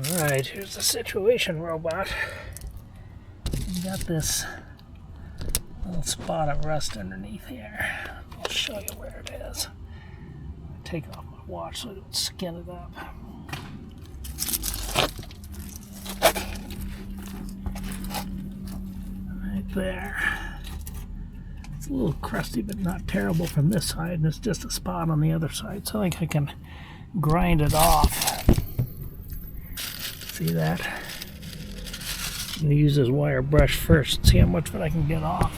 Alright, here's the situation, robot. You got this little spot of rust underneath here. I'll show you where it is. Take off my watch so I don't skin it up. Right there. It's a little crusty, but not terrible from this side, and it's just a spot on the other side, so I think I can grind it off. See that? I'm going to use this wire brush first, see how much of it I can get off.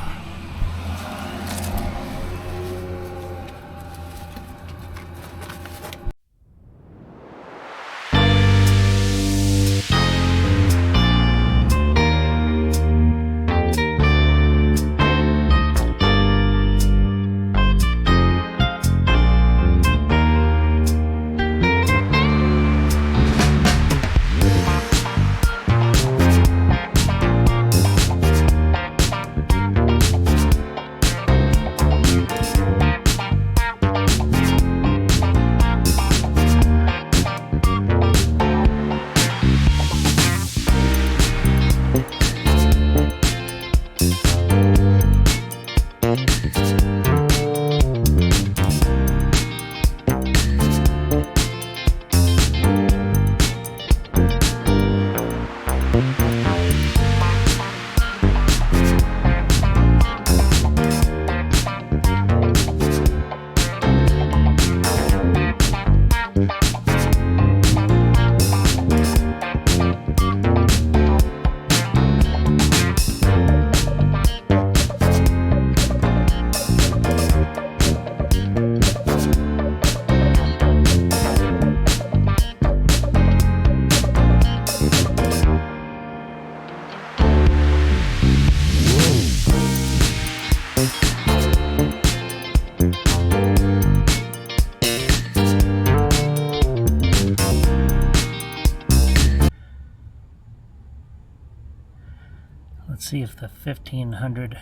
Let's see if the 1500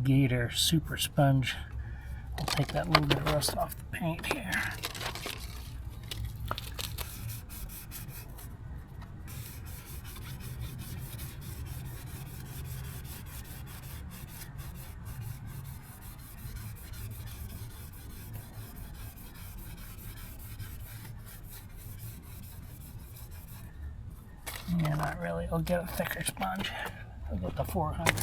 Gator Super Sponge will take that little bit of rust off the paint here. Yeah, not really. I'll get a thicker sponge. I'll get the 400.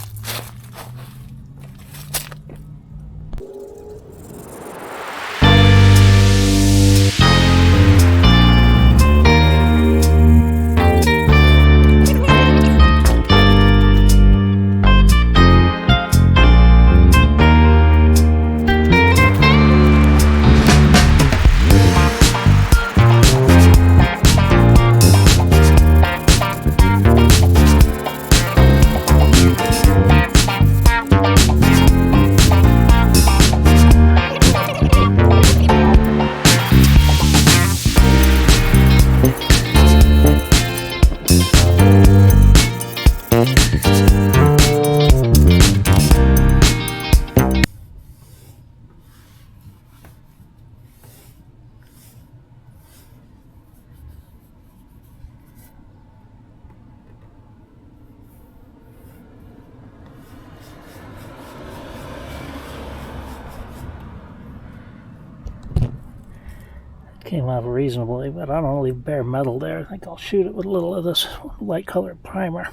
Came out reasonably, but I don't want to leave bare metal there. I think I'll shoot it with a little of this light colored primer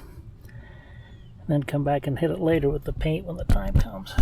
and then come back and hit it later with the paint when the time comes.